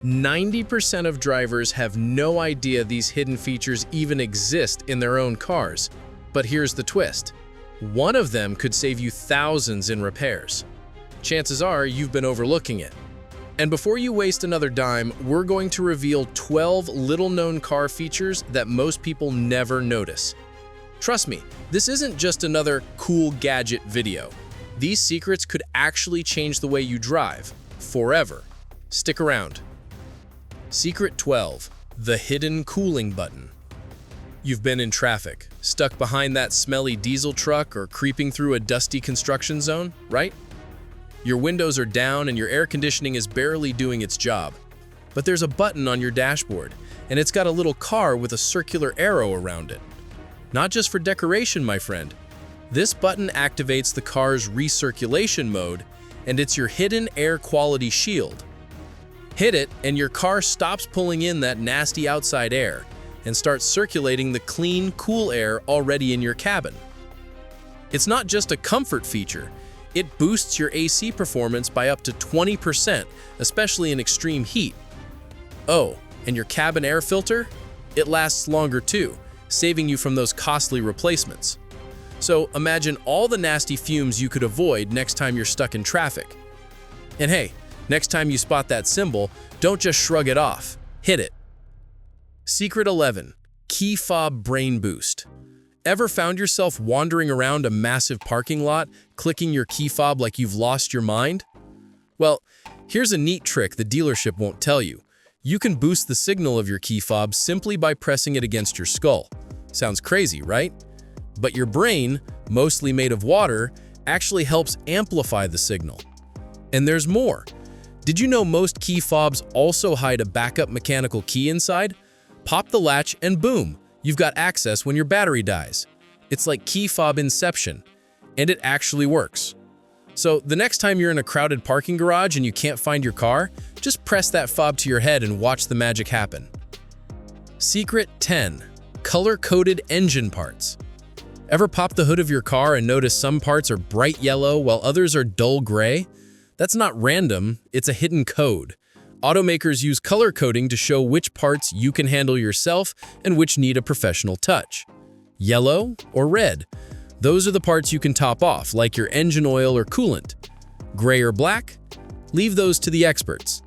90% of drivers have no idea these hidden features even exist in their own cars. But here's the twist. One of them could save you thousands in repairs. Chances are you've been overlooking it. And before you waste another dime, we're going to reveal 12 little-known car features that most people never notice. Trust me, this isn't just another cool gadget video. These secrets could actually change the way you drive, forever. Stick around. Secret 12. The hidden cooling button. You've been in traffic, stuck behind that smelly diesel truck or creeping through a dusty construction zone, right? Your windows are down and your air conditioning is barely doing its job. But there's a button on your dashboard, and it's got a little car with a circular arrow around it. Not just for decoration, my friend. This button activates the car's recirculation mode, and it's your hidden air quality shield. Hit it, and your car stops pulling in that nasty outside air and starts circulating the clean, cool air already in your cabin. It's not just a comfort feature. It boosts your AC performance by up to 20%, especially in extreme heat. Oh, and your cabin air filter? It lasts longer too, saving you from those costly replacements. So imagine all the nasty fumes you could avoid next time you're stuck in traffic. And hey, next time you spot that symbol, don't just shrug it off. Hit it. Secret 11. Key fob brain boost. Ever found yourself wandering around a massive parking lot, clicking your key fob like you've lost your mind? Well, here's a neat trick the dealership won't tell you. You can boost the signal of your key fob simply by pressing it against your skull. Sounds crazy, right? But your brain, mostly made of water, actually helps amplify the signal. And there's more. Did you know most key fobs also hide a backup mechanical key inside? Pop the latch and boom, you've got access when your battery dies. It's like key fob inception, and it actually works. So the next time you're in a crowded parking garage and you can't find your car, just press that fob to your head and watch the magic happen. Secret 10. Color-coded engine parts. Ever pop the hood of your car and notice some parts are bright yellow while others are dull gray? That's not random, it's a hidden code. Automakers use color coding to show which parts you can handle yourself and which need a professional touch. Yellow or red? Those are the parts you can top off, like your engine oil or coolant. Gray or black? Leave those to the experts.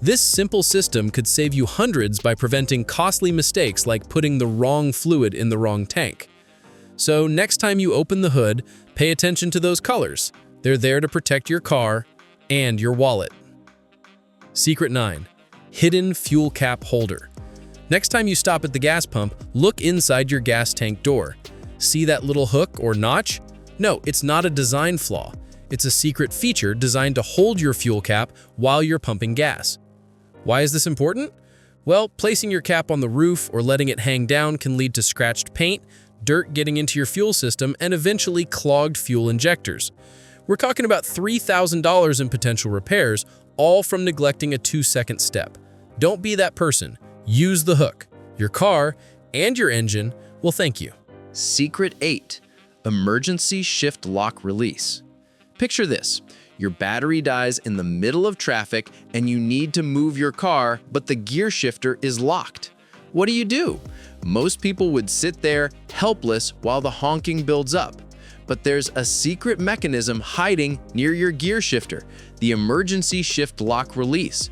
This simple system could save you hundreds by preventing costly mistakes like putting the wrong fluid in the wrong tank. So next time you open the hood, pay attention to those colors. They're there to protect your car and your wallet. Secret 9. Hidden fuel cap holder. Next time you stop at the gas pump, look inside your gas tank door. See that little hook or notch? No, it's not a design flaw. It's a secret feature designed to hold your fuel cap while you're pumping gas. Why is this important? Well, placing your cap on the roof or letting it hang down can lead to scratched paint, dirt getting into your fuel system, and eventually clogged fuel injectors. We're talking about $3,000 in potential repairs, all from neglecting a 2-second step. Don't be that person. Use the hook. Your car and your engine will thank you. Secret 8. Emergency shift lock release. Picture this. Your battery dies in the middle of traffic and you need to move your car, but the gear shifter is locked. What do? Most people would sit there helpless while the honking builds up. But there's a secret mechanism hiding near your gear shifter, the emergency shift lock release.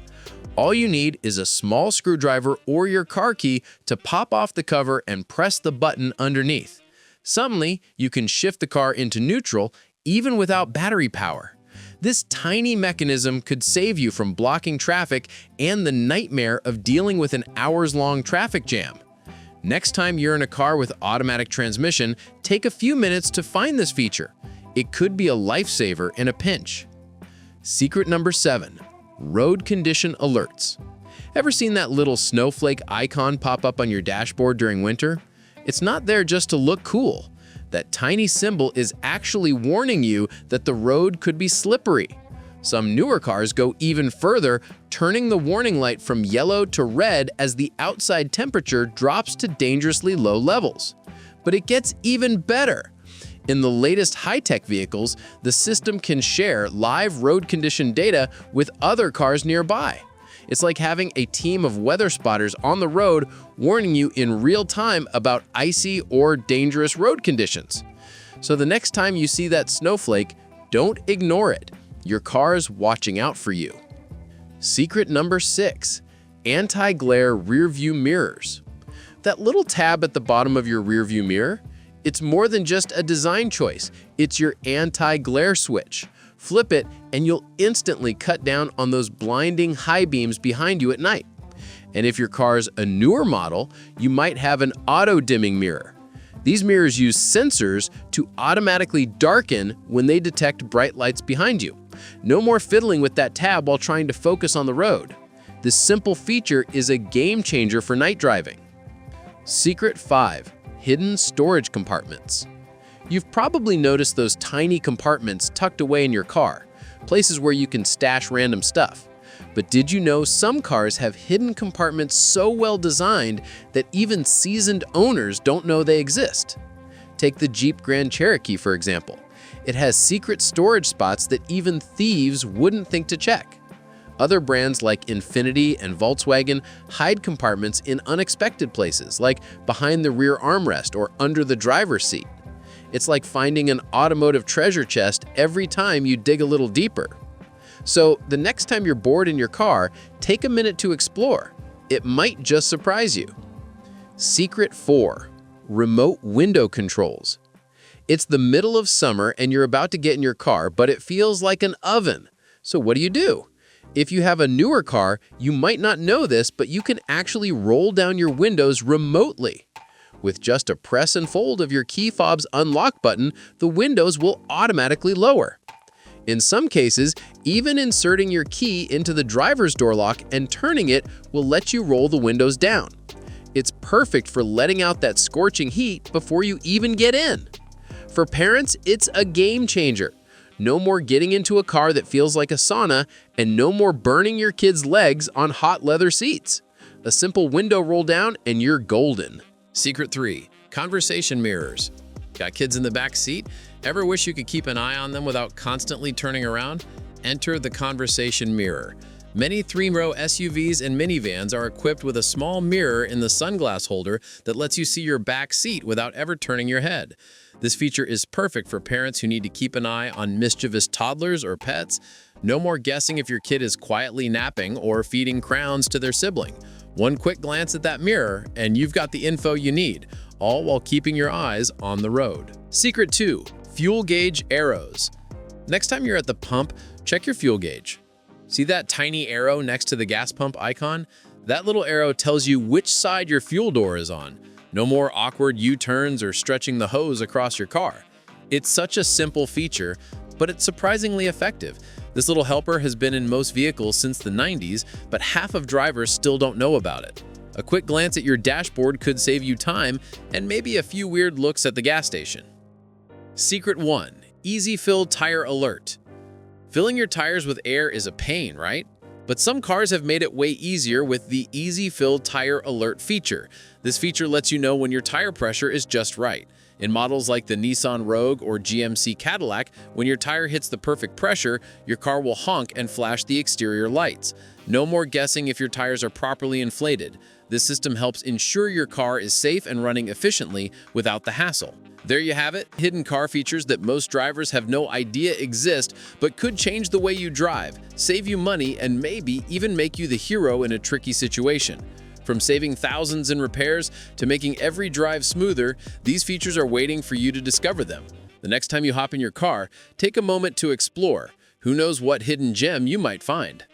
All you need is a small screwdriver or your car key to pop off the cover and press the button underneath. Suddenly, you can shift the car into neutral even without battery power. This tiny mechanism could save you from blocking traffic and the nightmare of dealing with an hours-long traffic jam. Next time you're in a car with automatic transmission, take a few minutes to find this feature. It could be a lifesaver in a pinch. Secret number 7. Road condition alerts. Ever seen that little snowflake icon pop up on your dashboard during winter? It's not there just to look cool. That tiny symbol is actually warning you that the road could be slippery. Some newer cars go even further, turning the warning light from yellow to red as the outside temperature drops to dangerously low levels. But it gets even better. In the latest high-tech vehicles, the system can share live road condition data with other cars nearby. It's like having a team of weather spotters on the road warning you in real time about icy or dangerous road conditions. So the next time you see that snowflake, don't ignore it. Your car's watching out for you. Secret number 6, anti-glare rear-view mirrors. That little tab at the bottom of your rear-view mirror, it's more than just a design choice. It's your anti-glare switch. Flip it and you'll instantly cut down on those blinding high beams behind you at night. And if your car's a newer model, you might have an auto-dimming mirror. These mirrors use sensors to automatically darken when they detect bright lights behind you. No more fiddling with that tab while trying to focus on the road. This simple feature is a game changer for night driving. Secret 5, hidden storage compartments. You've probably noticed those tiny compartments tucked away in your car, places where you can stash random stuff. But did you know some cars have hidden compartments so well designed that even seasoned owners don't know they exist? Take the Jeep Grand Cherokee, for example. It has secret storage spots that even thieves wouldn't think to check. Other brands like Infiniti and Volkswagen hide compartments in unexpected places, like behind the rear armrest or under the driver's seat. It's like finding an automotive treasure chest every time you dig a little deeper. So the next time you're bored in your car, take a minute to explore. It might just surprise you. Secret 4, remote window controls. It's the middle of summer and you're about to get in your car, but it feels like an oven. So what do? If you have a newer car, you might not know this, but you can actually roll down your windows remotely. With just a press and fold of your key fob's unlock button, the windows will automatically lower. In some cases, even inserting your key into the driver's door lock and turning it will let you roll the windows down. It's perfect for letting out that scorching heat before you even get in. For parents, it's a game changer. No more getting into a car that feels like a sauna, and no more burning your kids' legs on hot leather seats. A simple window roll down and you're golden. Secret 3, conversation mirrors. Got kids in the back seat? Ever wish you could keep an eye on them without constantly turning around? Enter the conversation mirror. Many 3-row SUVs and minivans are equipped with a small mirror in the sunglass holder that lets you see your back seat without ever turning your head. This feature is perfect for parents who need to keep an eye on mischievous toddlers or pets. No more guessing if your kid is quietly napping or feeding crowns to their sibling. One quick glance at that mirror and you've got the info you need, all while keeping your eyes on the road. Secret 2, fuel gauge arrows. Next time you're at the pump, check your fuel gauge. See that tiny arrow next to the gas pump icon? That little arrow tells you which side your fuel door is on. No more awkward U-turns or stretching the hose across your car. It's such a simple feature, but it's surprisingly effective. This little helper has been in most vehicles since the 90s, but half of drivers still don't know about it. A quick glance at your dashboard could save you time and maybe a few weird looks at the gas station. Secret 1, easy fill tire alert. Filling your tires with air is a pain, right? But some cars have made it way easier with the Easy Fill Tire Alert feature. This feature lets you know when your tire pressure is just right. In models like the Nissan Rogue or GMC Cadillac, when your tire hits the perfect pressure, your car will honk and flash the exterior lights. No more guessing if your tires are properly inflated. This system helps ensure your car is safe and running efficiently without the hassle. There you have it, hidden car features that most drivers have no idea exist, but could change the way you drive, save you money, and maybe even make you the hero in a tricky situation. From saving thousands in repairs to making every drive smoother, these features are waiting for you to discover them. The next time you hop in your car, take a moment to explore. Who knows what hidden gem you might find?